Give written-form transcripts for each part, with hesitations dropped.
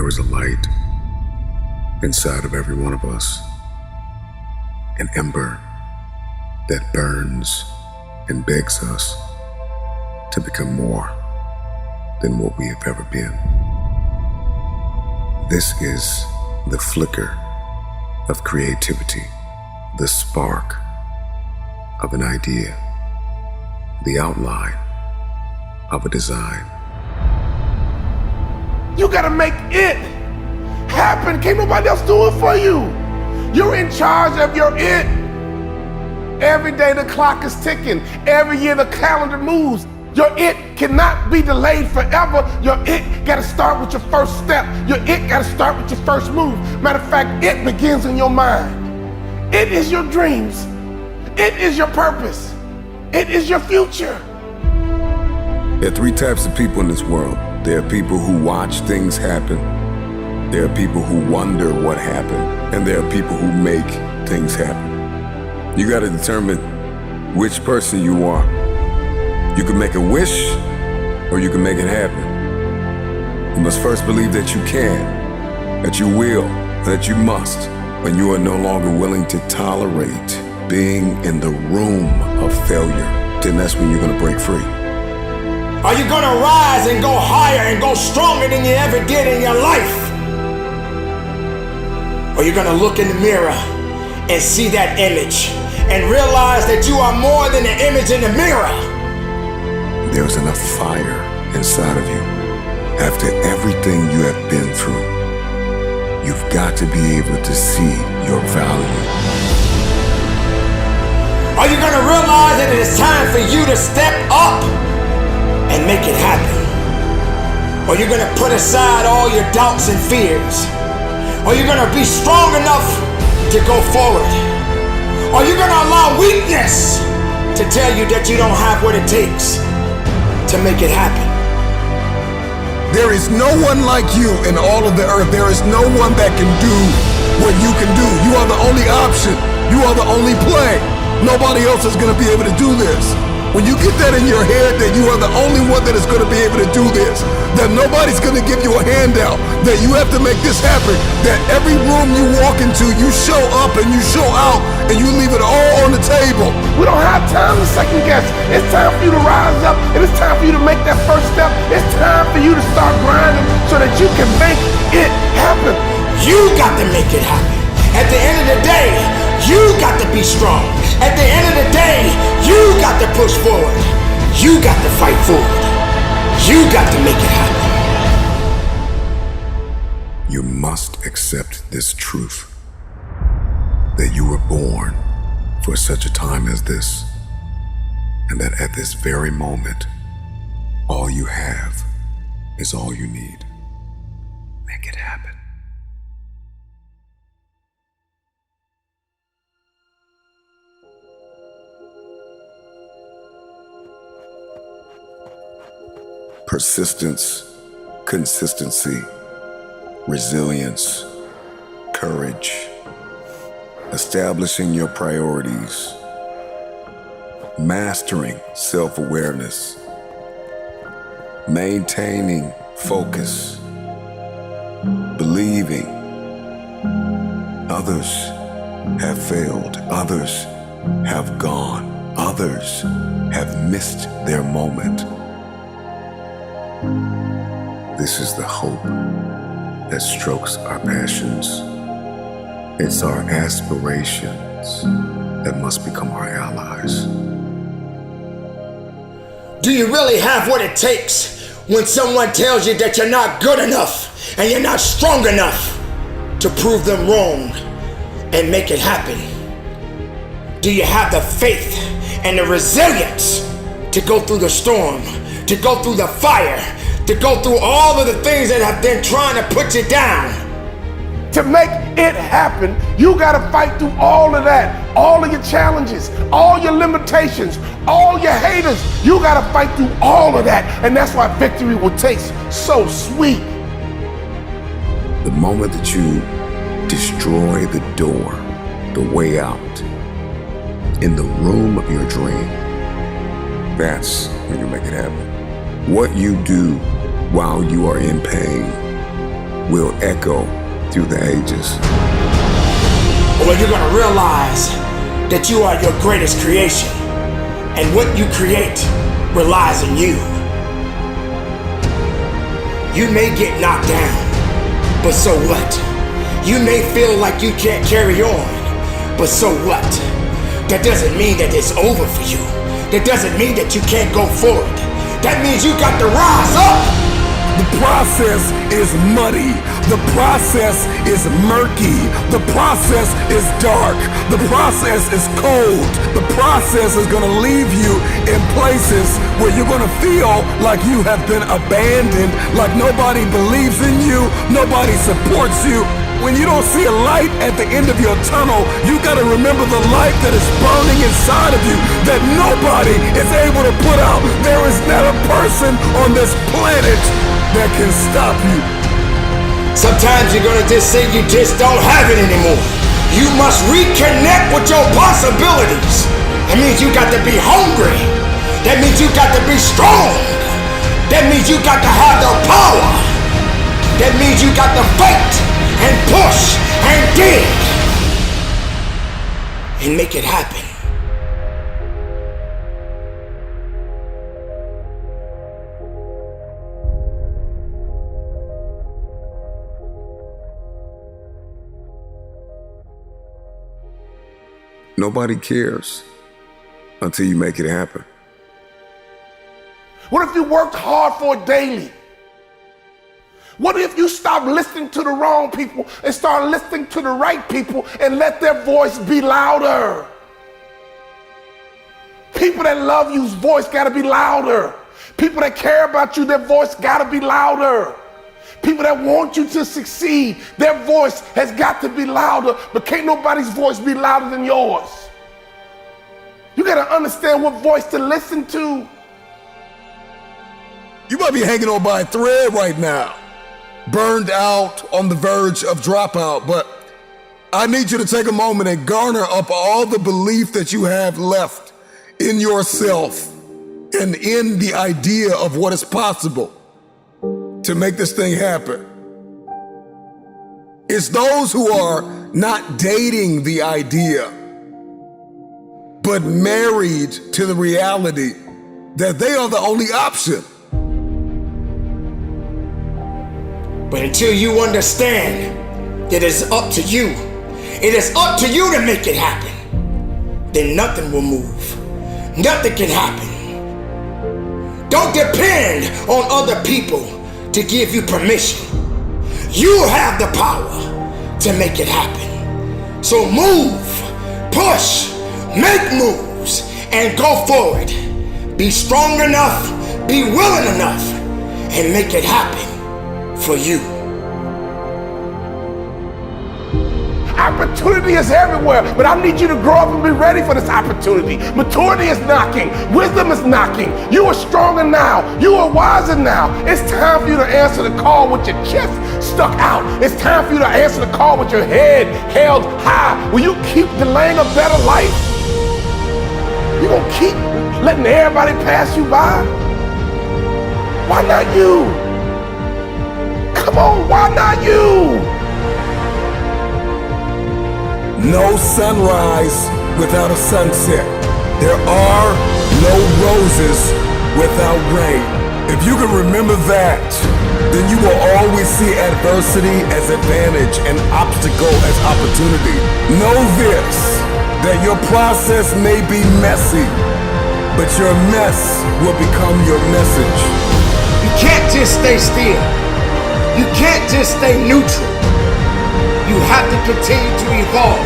There is a light inside of every one of us, an ember that burns and begs us to become more than what we have ever been. This is the flicker of creativity, the spark of an idea, the outline of a design. You gotta make it happen. Can't nobody else do it for you. You're in charge of your it. Every day the clock is ticking. Every year the calendar moves. Your it cannot be delayed forever. Your it gotta start with your first step. Your it gotta start with your first move. Matter of fact, it begins in your mind. It is your dreams. It is your purpose. It is your future. There are three types of people in this world. There are people who watch things happen. There are people who wonder what happened. And there are people who make things happen. You gotta determine which person you are. You can make a wish, or you can make it happen. You must first believe that you can, that you will, that you must, when you are no longer willing to tolerate being in the room of failure. Then that's when you're gonna break free. Are you gonna rise and go higher and go stronger than you ever did in your life? Or are you gonna look in the mirror and see that image and realize that you are more than the image in the mirror? There's enough fire inside of you. After everything you have been through, you've got to be able to see your value. Are you gonna realize that it is time for you to step up and make it happen? Or you're gonna put aside all your doubts and fears? Or you're gonna be strong enough to go forward? Or you're gonna allow weakness to tell you that you don't have what it takes to make it happen? There is no one like you in all of the earth. There is no one that can do what you can do. You are the only option. You are the only play. Nobody else is gonna be able to do this. When you get that in your head, that you are the only one that is going to be able to do this, that nobody's going to give you a handout, that you have to make this happen, that every room you walk into, you show up and you show out and you leave it all on the table. We don't have time to second guess. It's time for you to rise up, and it's time for you to make that first step. It's time for you to start grinding so that you can make it happen. You got to make it happen. At the end of the day, you got to be strong. At the end of the day, you got to push forward. You got to fight forward. You got to make it happen. You must accept this truth, that you were born for such a time as this, and that at this very moment, all you have is all you need. Make it happen. Persistence, consistency, resilience, courage, establishing your priorities, mastering self-awareness, maintaining focus, believing. Others have failed, others have gone, others have missed their moment. This is the hope that strokes our passions. It's our aspirations that must become our allies. Do you really have what it takes when someone tells you that you're not good enough and you're not strong enough to prove them wrong and make it happen? Do you have the faith and the resilience to go through the storm, to go through the fire, to go through all of the things that have been trying to put you down? To make it happen, you gotta fight through all of that, all of your challenges, all your limitations, all your haters. You gotta fight through all of that, and that's why victory will taste so sweet. The moment that you destroy the door, the way out, in the room of your dream, that's when you make it happen. What you do while you are in pain will echo through the ages. Or you're gonna realize that you are your greatest creation, and what you create relies on you. You may get knocked down, but so what? You may feel like you can't carry on, but so what? That doesn't mean that it's over for you. That doesn't mean that you can't go forward. That means you got to rise up. The process is muddy. The process is murky. The process is dark. The process is cold. The process is gonna leave you in places where you're gonna feel like you have been abandoned, like nobody believes in you, nobody supports you. When you don't see a light at the end of your tunnel, you gotta remember the light that is burning inside of you that nobody is able to put out. There is not a person on this planet that can stop you. Sometimes you're gonna just say you just don't have it anymore. You must reconnect with your possibilities. That means you got to be hungry. That means you got to be strong. That means you got to have the power. That means you got to fight and push and dig and make it happen. Nobody cares until you make it happen. What if you worked hard for it daily? What if you stop listening to the wrong people and start listening to the right people and let their voice be louder? People that love you's voice gotta be louder. People that care about you, their voice gotta be louder. People that want you to succeed, their voice has got to be louder, but can't nobody's voice be louder than yours. You gotta understand what voice to listen to. You might be hanging on by a thread right now, burned out, on the verge of dropout, but I need you to take a moment and garner up all the belief that you have left in yourself and in the idea of what is possible to make this thing happen. It's those who are not dating the idea, but married to the reality that they are the only option. But until you understand that it's up to you, it is up to you to make it happen, then nothing will move. Nothing can happen. Don't depend on other people to give you permission. You have the power to make it happen. So move, push, make moves, and go forward. Be strong enough, be willing enough, and make it happen for you. Opportunity is everywhere, but I need you to grow up and be ready for this opportunity. Maturity is knocking. Wisdom is knocking. You are stronger now. You are wiser now. It's time for you to answer the call with your chest stuck out. It's time for you to answer the call with your head held high. Will you keep delaying a better life? You gonna keep letting everybody pass you by? Why not you? Come on, why not you? No sunrise without a sunset. There are no roses without rain. If you can remember that, then you will always see adversity as advantage and obstacle as opportunity. Know this, that your process may be messy, but your mess will become your message. You can't just stay still. You can't just stay neutral. You have to continue to evolve.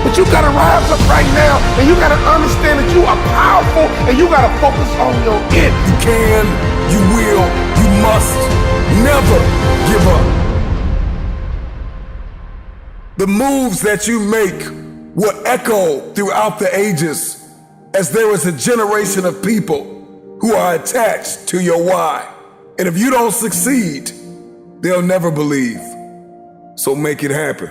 But you gotta rise up right now, and you gotta understand that you are powerful, and you gotta focus on your it. You can, you will, you must never give up. The moves that you make will echo throughout the ages, as there is a generation of people who are attached to your why. And if you don't succeed, they'll never believe. So make it happen.